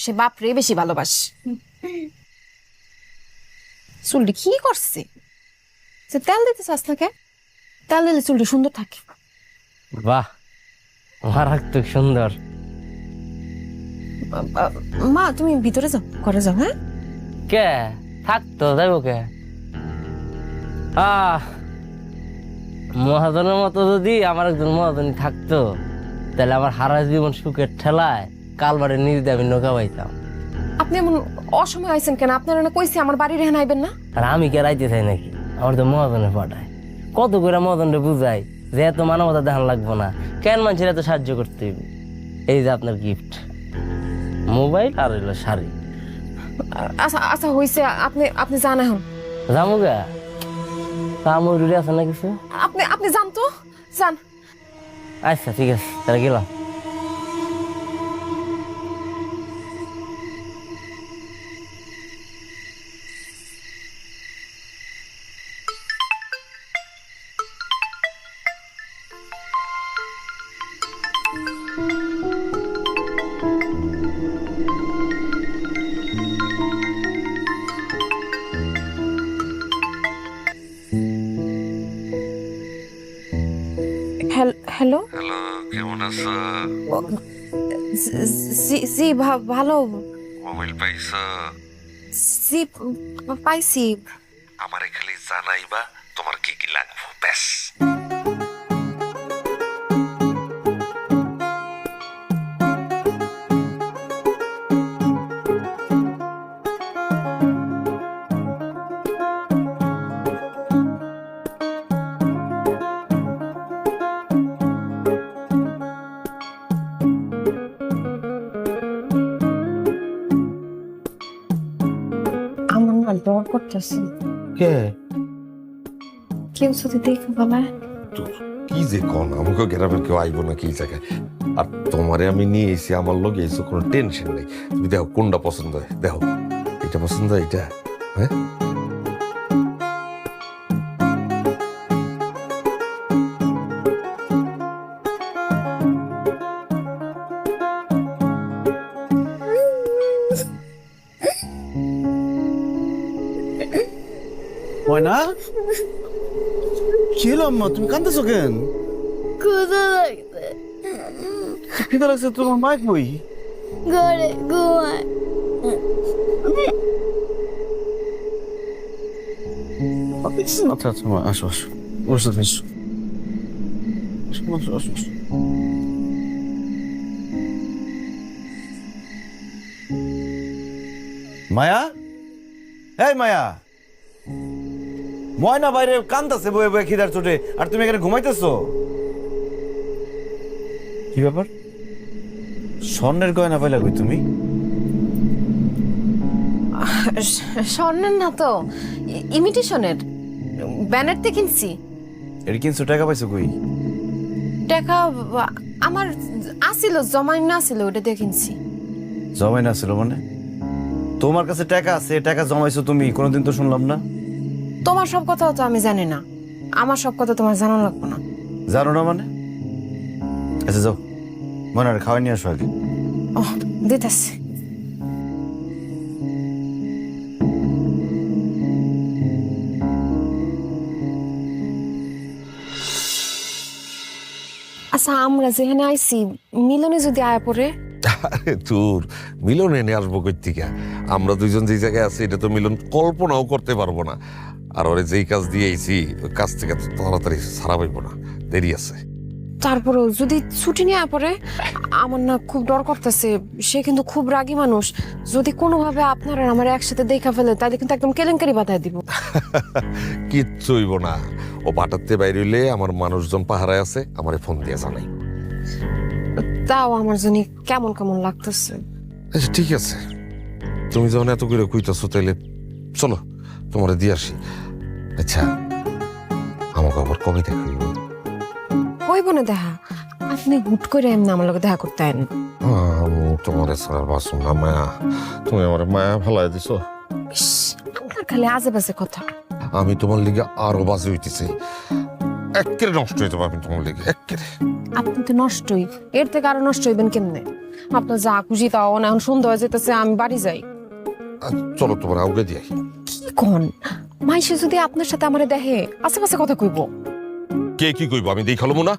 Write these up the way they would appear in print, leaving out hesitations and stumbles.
সে বাপরে বেশি ভালোবাসে। চুলটি কি করছে? সে তেল দিতে চাস না কে? তেল দিলে চুলটি সুন্দর থাকে। বাহ, মারাত্মক সুন্দর। মা তুমি ভিতরে যাও, ঘরে যাও। হ্যাঁ কে থাকতো যাইব কে? মহাজনের মতো যদি আমার একজন মহাজনী থাকতো, তাহলে আমার হারা জীবন সুখের ঠেলায় কালবাড়ির নিজ দিয়ে আমি নৌকা পাইতাম। আপনি এমন অসময় আইছেন কেন? আপনারা না কইছি আমার বাড়ি রেহান আইবেন না? আর আমি কে রাইতে চাই নাকি? আমার তো মহাজনে পাঠায়। কত করে মহাজনরে বুঝাই যে এত মানবতা দেখান লাগবো না, কেন মানুষের এত সাহায্য করতে হইবে। এই যে আপনার গিফট, মোবাইল আর হইলো শাড়ি। আচ্ছা আচ্ছা হইছে, আপনি আপনি যান এখন। জামুগা কামড়ুরি আছে না কিছু? আপনি আপনি যান তো, যান। আচ্ছা ঠিক আছে, তাহলে গেলাম। হ্যালো। হ্যালো, কেমন আছো? জি জি ভালো। মোবাইল পাইছো? জি পাইছি। আমারে খালি জানাইবা তোমার কি কি লাগবে, ব্যাস। আমার না ডর করতেছে। কে? কেউ যদি দেখে ফেলায়। কি যে কোন, আমাকে গ্রামের কেউ আইব না কি জায়গায়। আর তোমারে আমি নিয়ে এসে আমার লোক এসে কোনো টেনশন নেই। তুমি দেখো কোনটা পছন্দ হয়, দেখো এটা পছন্দ হয়, এটা। হ্যাঁ ময়না, কি হলো আম্মা? তুমি কাঁদতেছো কেন? ক্ষুধা লাগছে, খিদে লাগছে? তোমার মাইক বই ঘরে ঘুমায়। আচ্ছা আচ্ছা মা, আসো আসো, বসে আসো আসো আসো আসো। মায়া, এই মায়া, ময়না বাইরে কান্দাছে বয়ে বয়ে খিদার চোটে, আর তুমি এখানে ঘুমাইতেছো? কি ব্যাপার? স্বর্ণের গয়না পাইলা কই তুমি? স্বর্ণের না তো, ইমিটেশনের। ব্যানারতে কিনছি। এটা কিনছো, টাকা পাইছো কই? টাকা আমার আসিল, জমাই না আসিল, ওটা দিয়ে কিনছি। জমাই না ছিল মানে? তোমার কাছে টাকা আছে, টাকা জমাইছো তুমি, কোনোদিন তো শুনলাম না। তোমার সব কথা তো আমি জানি না, আমার সব কথা তোমার জানা লাগবে না। জানো না মানে? আচ্ছা যাও, মনে হয় খাওয়াই নিয়ে আসো আগে। ও দিতেছি। আচ্ছা আমরা যেখানে আইছি, মিলনে যদি আয়া পড়ে? আরে তোর মিলন এনে আসবো কই থেকে? আমরা দুইজন যে জায়গায় আছি এটা তো মিলন কল্পনাও করতে পারবো না। আর ওরে যেই কাজ দিয়েছি ওই কাজ থেকে তো তাড়াতাড়ি ছাড়া পাইবো না, দেরি আছে। তারপরেও যদি ছুটি নিয়ে আয়া পড়ে, আমার না খুব ডর করতেছে। সে কিন্তু খুব রাগী মানুষ। যদি কোনোভাবে আপনারা আমার একসাথে দেখা ফেলে, তাহলে কিন্তু একদম কেলেঙ্কারি বাধায় দিব। কিচ্ছু হইব না। ও বাটাতে বাইরে হইলে আমার মানুষজন পাহারায় আছে, আমারে ফোন দিয়ে জানাই। তাও আমার জানি কেমন কেমন লাগতেছে। আচ্ছা ঠিক আছে, তুমি যখন এত করে কইতাছো তাইলে চলো তোমারে দিয়ে আসি। আচ্ছা আমাকে আবার কবে দেখা হইব? হইব না দেখা? আপনি হুট করে এমনি আমার লগে দেখা করতে আইন। আমি তোমার ছাড়ার বাসুন না মায়া, তুমি আমার মায়া ভালাই দিছো। আপনার খালি আজে বাজে কথা। আমি তোমার লিগে আরো বাজে হইতেছি। একেবারে নষ্ট হয়ে যাবো আমি তোমার লেগে একেবারে। আপনি তো নষ্টই, এর থেকে আরো নষ্ট হইবেন কেমনে? আপনার যা খুশি তাও না, এখন সন্ধ্যা হয়ে যেতেছে, আমি বাড়ি যাই। চলো তোমার আউগে দিয়ে কি কোন মাইসে যদি আপনার সাথে আমারে দেখে আশেপাশে কথা কইব। কে কি কইব আমি দেখালো না?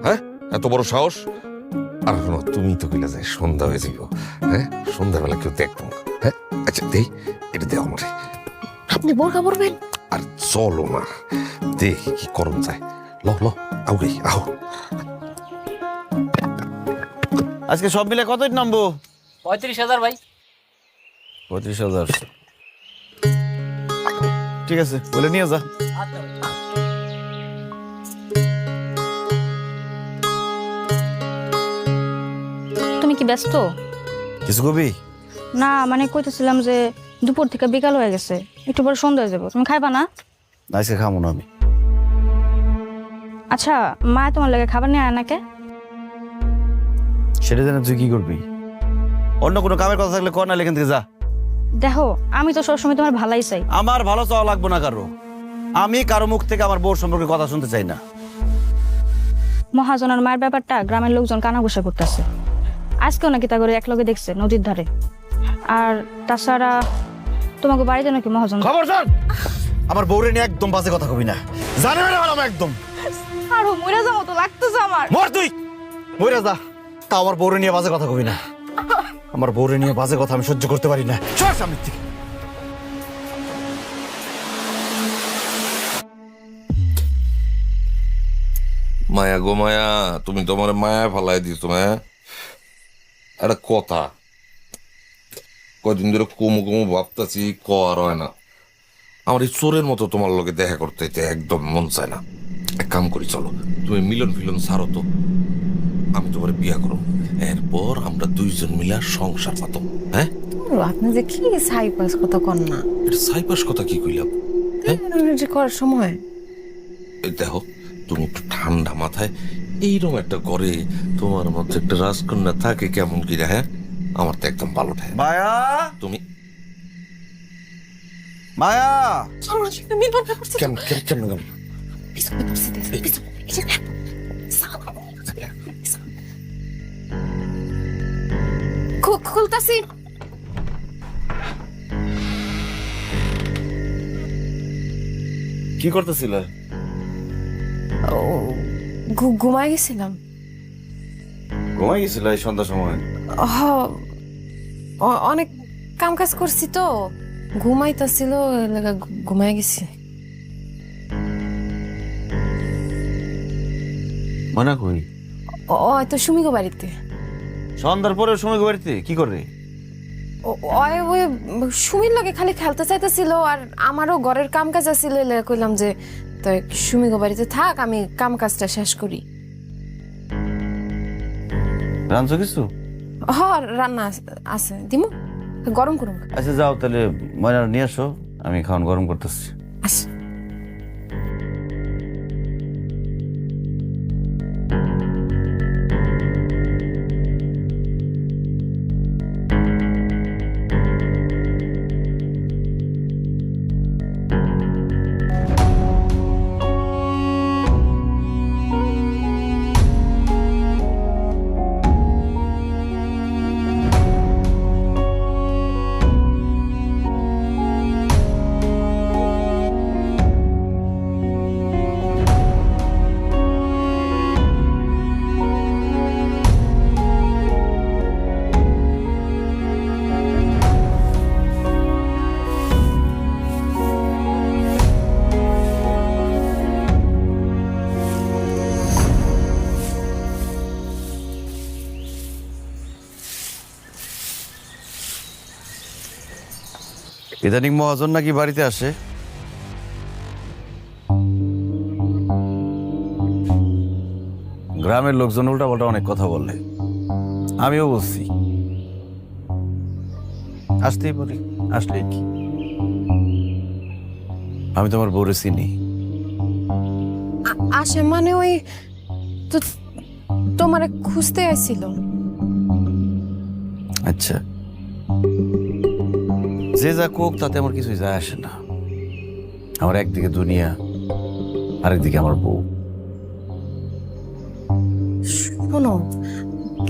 হ্যাঁ, এত বড় সাহস। আর শোনো, তুমি তো কইলা যায় সন্ধ্যা হয়ে যাইব, হ্যাঁ সন্ধ্যাবেলা কেউ দেখবো না। হ্যাঁ আচ্ছা দেই, এটা দেও আমারে। আপনি বোরকা পরবেন? আর চলো না, দেখি কি করণ যায়। ল ল আউগে আও। আজকে সব মিলে কত নামবো? 35,000 ভাই। 35,000। ঠিক আছে, বলে নিয়ে যা। তুমি কি ব্যস্ত? কিছু কবি? না মানে কইতেছিলাম যে দুপুর থেকে বিকাল হয়ে গেছে, একটু পরে সন্ধ্যা হয়ে যাবো, তুমি খাইবা না? আজকে খামো না আমি। আচ্ছা, মা তোমার লাগে খাবার নিয়ে আয় নাকে? সেটা জানে তুই কি করবি? অন্য কোনো কামের কথা থাকলে কর, না এখান থেকে যা। দেখো, আমি তো সবসময় তোমার ভালাই চাই। আমার ভালো চাওয়া লাগবো না কারো। আমি কারো মুখ থেকে আমার বউর সম্পর্কে কথা শুনতে চাই না। মহাজনের মায়ের ব্যাপারটা গ্রামের লোকজন কানাঘুষা করতেছে। আজকেও নাকি তা করে একলগে দেখছে নদীর ধারে। আর তাছাড়া তোমাকে বাড়িতে নাকি মহাজন। খবর শোন, আমার বউরে নিয়ে একদম বাজে কথা কবি না, জানে না আমার একদম। আর মরে যাবো তো লাগতেছে আমার। মর তুই, মরে যা। তা আমার বউরে নিয়ে বাজে কথা কবি না। আমার বউরে নিয়ে বাজে কথা আমি সহ্য করতে পারি না। সর সামনের থেকে। মায়া গো মায়া, তুমি তোমার মায়া ফালাই দিছো। হ্যাঁ একটা কথা, কয়দিন ধরে কুমু কুমু ভাবতাছি, ক আর হয় না। আমার এই চোরের মতো তোমার লগে দেখা করতে একদম মন চায় না। এক কাম করি, চলো তুমি মিলন ফিলন ছাড়ো তো, আমি তোমার বিয়া করো, এরপর আমরা দুইজন মিলা সংসার পাতো। হ্যাঁ আপনি যে কি সাইপাস কথা কন না, এটা সাইপাস কথা কি কইলাম? যে করার সময় এই দেখো, তুমি একটু ঠান্ডা মাথায় এইরকম একটা ঘরে তোমার মধ্যে একটা রাজকন্যা থাকে কেমন কি রে? হ্যাঁ আমার তো একদম ভালো থাকে। মায়া, তুমি মায়া, কেমন কেমন কেমন কেমন খুলতাছি। কি করতেছিল? ঘুমাই গেছিলাম। ঘুমাই গেছিল এই সন্ধ্যার সময়? হ, অনেক কাম কাজ করছি তো, ঘুমাইতেছিল, ঘুমাই গেছি। মনে কই তো সুমিগো বাড়িতে। সন্ধ্যার পরে সময় বাড়িতে কি করে? ওই সুমির লগে খালি খেলতে চাইতেছিল, আর আমারও ঘরের কাম কাজ আছিল। কইলাম যে তো সুমিগো বাড়িতে থাক, আমি কাম কাজটা শেষ করি। রাঁধছো কিছু? হ, রান্না আছে, দিমু, গরম করুন। আচ্ছা যাও তাহলে, ময়না নিয়ে আসো, আমি খাওয়ান গরম করতেছি। আস। ইদানিং মহাজন নাকি বাড়িতে আসে? গ্রামের লোকজন উল্টা পাল্টা অনেক কথা বলে, আমিও বলছি আসতেই পারি, আসলে কি? আমি তোমার বউরে চিনি। আসে মানে ওই তো তোমারে খুঁজতে আসছিল। আচ্ছা, যে যা কোক তাতে আমার কিছুই যায় আসে না। আমার একদিকে দুনিয়া, আরেকদিকে আমার বউ। শোনো,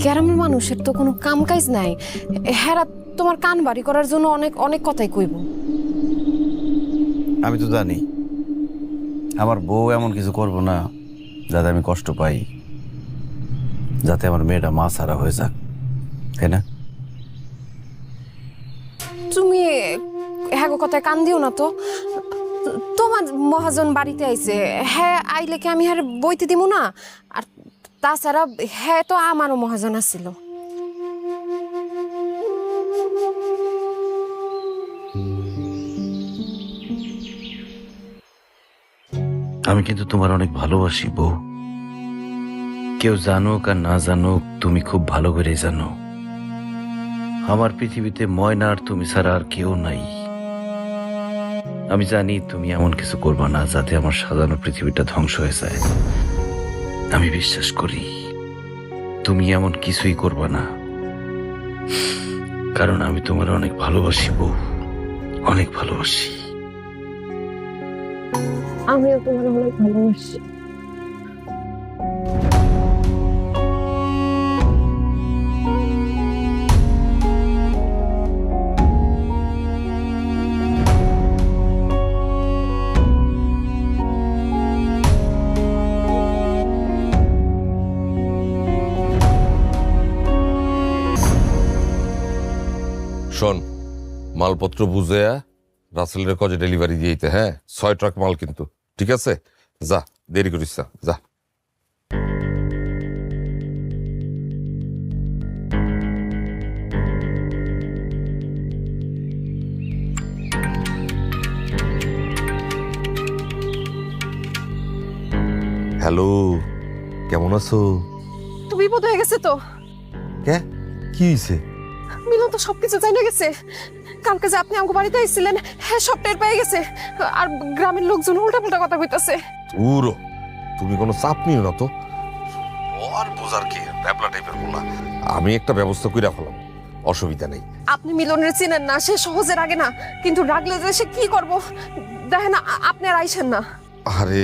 গ্রামের মানুষের তো কোনো কাম কাজ নাই, হেরা তোমার কান বাড়ি করার জন্য অনেক অনেক কথাই কইব। আমি তো জানি আমার বউ এমন কিছু করবো না যাতে আমি কষ্ট পাই, যাতে আমার মেয়েটা মা ছাড়া হয়ে যাক, তাই না? তুমি হ্যাঁ গো কথায় কান দিও না তো। তোমার মহাজন বাড়িতে আইছে, হ্যাঁ আইলে কি আমি হ্যাঁ বইতে দিব না? আর তাছাড়া হ্যাঁ তো আমারও মহাজন আসছিল। আমি কিন্তু তোমার অনেক ভালোবাসি বউ। কেউ জানুক আর না জানুক, তুমি খুব ভালো করে জানো আমার পৃথিবীতে ময়না আর তুমি ছাড়া আর কেউ নাই। আমি জানি তুমি এমন কিছু করবা না যাতে আমার সাজানো পৃথিবীটা ধ্বংস হয়ে যায়। আমি বিশ্বাস করি তুমি এমন কিছুই করবা না, কারণ আমি তোমার অনেক ভালোবাসি বউ, অনেক ভালোবাসি। আমিও তোমার অনেক ভালোবাসি। শোন, মালপত্র বুঝে রাসেলের কজে ডেলিভারি দিয়েইতে, হ্যাঁ 6 ট্রাক মাল কিন্তু, ঠিক আছে? যা, দেরি করিস না, যা। হ্যালো, কেমন আছো? তো বিপদ হয়ে গেছে তো। কে? কি হয়েছে? মিলন তো সবকিছু জানা গেছে। কালকে যে আপনি আমাকে বাড়িতে আইছিলেন, হ্যাঁ সব টের পেয়ে গেছে। আর গ্রামের লোকজন উল্টাপাল্টা কথা কইতাছে। পুরো তুমি কোনো চাপ নিও না তো, আর বোঝার কি, ব্যাবলা টাইপের বলা। আমি একটা ব্যবস্থা কইরা ফেলাম, অসুবিধা নেই। আপনি মিলনের চিনেন না, সে সহজে রাগে না, কিন্তু রাগলে যে সে কি করব দেখেন। আপনি আর আইসেন না। আরে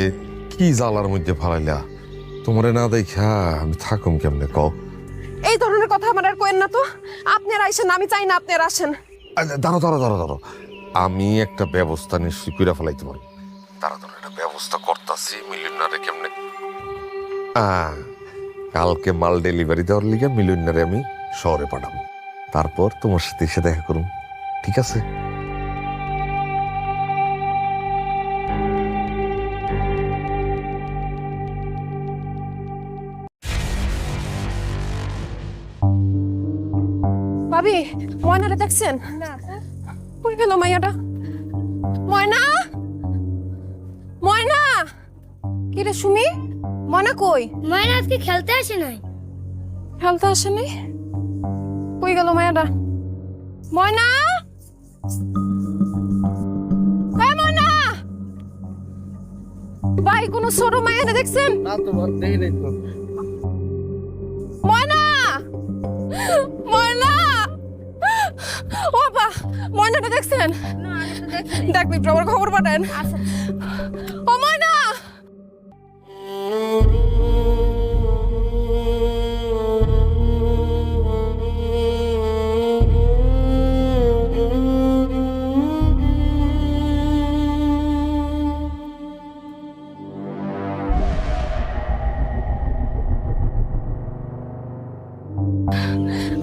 কি জ্বালার মধ্যে ফালাইলা, তোমারে না দেখা আমি থাকুম কেমনে কও? এই ধরনের কথা আমার আর কইেন না তো। আপনি আর আইসেন না, আমি চাই না আপনি আর আসেন। দাঁড়ো দাঁড়ো দাঁড়ো দাঁড়ো, আমি একটা ব্যবস্থা নিশ্চয়ই কইরা ফেলাইতে পারবো। তাড়াতাড়ি একটা ব্যবস্থা করতাছি। মিলিয়নারে কেমনে কালকে মাল ডেলিভারি দেওয়ার লিগে মিলিয়নারে আমি শহরে পাঠাবো, তারপর তোমার সাথে এসে দেখা করুন, ঠিক আছে? ভাবি, ময়নাটা দেখছেন? কই গেল মাইয়াটা? ময়না, ময়না, কি রে সুমি? ময়না কই? ময়না আজকে খেলতে আসে নাই। খেলতে আসেনি? কই গেল মাইয়াটা? ময়না, হ্যাঁ ময়না ভাই, কোন ছোট মাইয়াটা দেখছেন? না তো দেখি নাই তো। ময়না, ময়না, ও বাবা, ময়নাটা দেখছেন? দেখবি প্রবল খবর পাঠান। ও ময়না,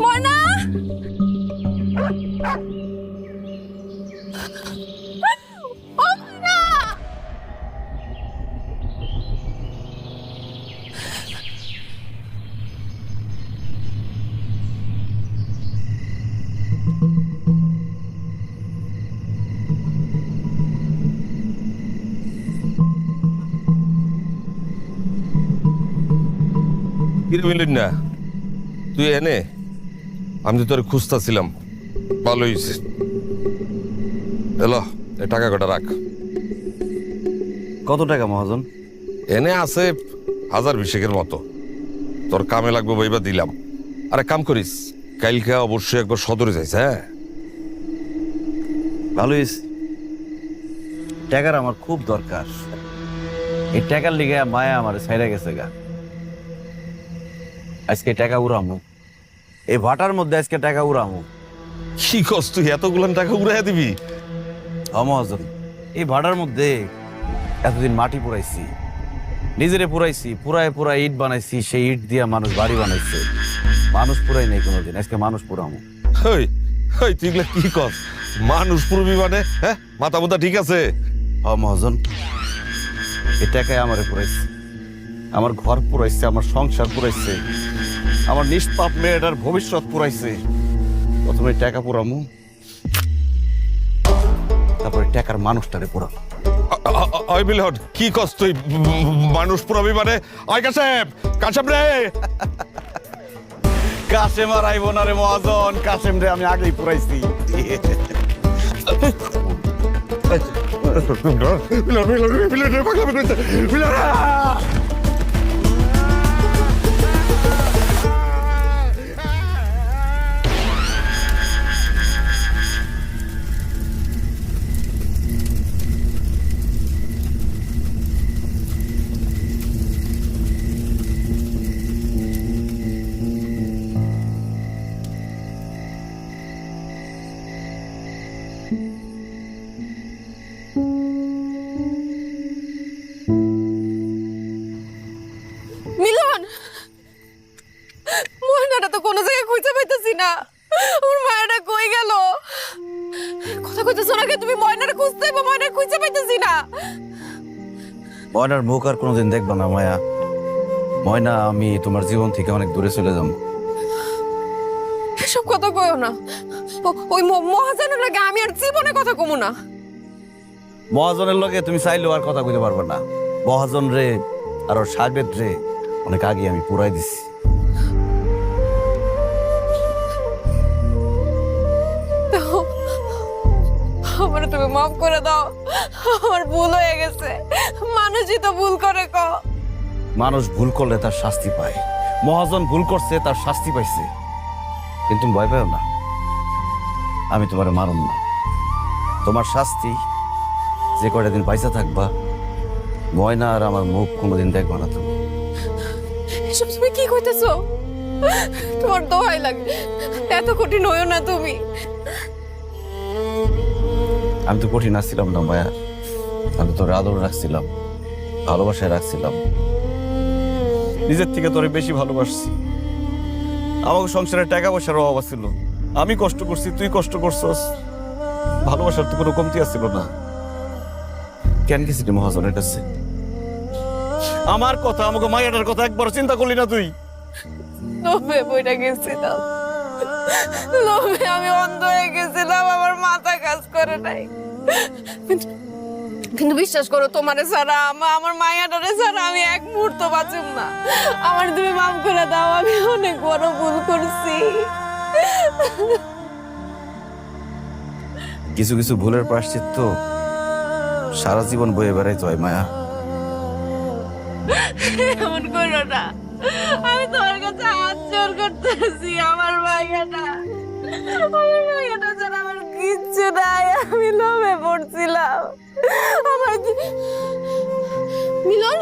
ময়না, ও ময়না, কিরে মিলিন না, তুই এনে? আমি তো তোর খুঁজতেছিলাম, ভালো হয়েছে। এলো, এ টাকা কটা রাখ। কত টাকা মহাজন? এনে আছে 1020 মতো, তোর কামে লাগবে বইবা দিলাম। আরে কাম করিস, কালকে অবশ্যই একবার সদরে যাইস, হ্যাঁ? ভালো হয়েছে, টাকার আমার খুব দরকার। এই টাকার লিগে মায়া আমার ছাইরা গেছে গা। আজকে টাকা উড়ামু, এই ভাটার মধ্যে আজকে টাকা উড়ামু। কি কস তুই এতগুলান টাকা উড়াইয়া দিবি? মহাজন, এই ভাটার মধ্যে এতদিন মাটি পুরাইছি, নিজেরে পুরাইছি, পুরায় পুরায় ইট বানাইছি, সেই ইট দিয়া মানুষ বাড়ি বানাইছে। মানুষ পুরাই নেই কোনোদিন, আজকে মানুষ পুরামু। ওই ওই তুই এগুলা কি কস? মানুষ পুরবি মানে? হ্যাঁ, মাথা মুথা ঠিক আছে? মহাজন, এই টাকায় আমারে পুরাইছে, আমার ঘর পুরাইছে, আমার সংসার পুরাইছে, আমার নিষ্পাপ মেয়েটার ভবিষ্যৎ পুরাইছে। প্রথমে টাকা পুরামু, তারপরে টাকার মানুষটারে পুরামু। ওই মিলন, কি কস তুই? মানুষ পুরবি মানে? ওই কাশেম, কাশেম রে! কাশেম আর আইব না রে মহাজন, কাশেম রে আমি আগেই পুরাইছি। মিলন, মিলন, মিলন, পাগলামি করছে। মিলন! মিলন, ময়নাটা তো কোনো জায়গায় খুঁজে পাইতেছি না। আমার মায়াটা কই গেল? কথা কইতেছো না কে তুমি? ময়নাটা খুঁজতে বা ময়না খুঁজে পাইতেছি না। ময়নার মুখ আর কোনোদিন দেখবা না মায়া। ময়না, আমি তোমার জীবন থেকে অনেক দূরে চলে যাবো। এসব কথা কইও না। ওই মহাজনের লাগে আমি আর জীবনে কথা কমু না। মহাজনের লগে তুমি চাইলেও আর কথা কইতে পারবে না। মহাজন রে আর ওর সাগরেদ রে অনেক আগে আমি পুরাই দিছি। আমার তুমি মাফ করে দাও, আমার ভুল হয়ে গেছে। মানুষই তো ভুল করে ক। মানুষ ভুল করলে তার শাস্তি পায়। মহাজন ভুল করছে, তার শাস্তি পাইছে। কিন্তু তুমি ভয় পাও না, আমি তোমার মারুম না। তোমার শাস্তি, যে কয়টা দিন পয়সা থাকবা, ময়না আর আমার মুখ কোনোদিন দেখবা না তুমি। এসব তুমি কি কইতেছো? তোমার দোহাই লাগে, এত কঠিন হইও না তুমি। আমি তো কঠিন আসছিলাম না মায়া, আমি তোর আদর রাখছিলাম, ভালোবাসায় রাখছিলাম। নিজের থেকে তোরে বেশি ভালোবাসছি। আমাকে সংসারে টাকা পয়সার অভাব ছিল, আমি কষ্ট করছি, তুই কষ্ট করছস, ভালোবাসার তো কোনো কমতি আসছিল না। কেন গেছিলি মহাজনের কাছে? আমার কথা, আমাকে মায়াটার কথা একবার চিন্তা করলি না তুই? লোভে বইটা গেছিলাম, লোভে আমি অন্ধ হয়ে গেছিলাম, আমার মাথা কাজ করে নাই। কিন্তু বিশ্বাস করো, তোমারে ছাড়া আমার মায়াটারে ছাড়া আমি এক মুহূর্ত বাঁচুম না। আমার তুমি মাফ করে দাও, আমি অনেক বড় ভুল করছি। কিছু কিছু ভুলের প্রায়শ্চিত্ত সারা জীবন বয়ে বেড়াইতে হয় মায়া। এমন করো না, আমি তোমার কাছে হাত জোর করতেছি। আমার মায়াটা ছাড়া আমার কিচ্ছু নাই, আমি লোভে পড়ছিলাম। আমার মিলন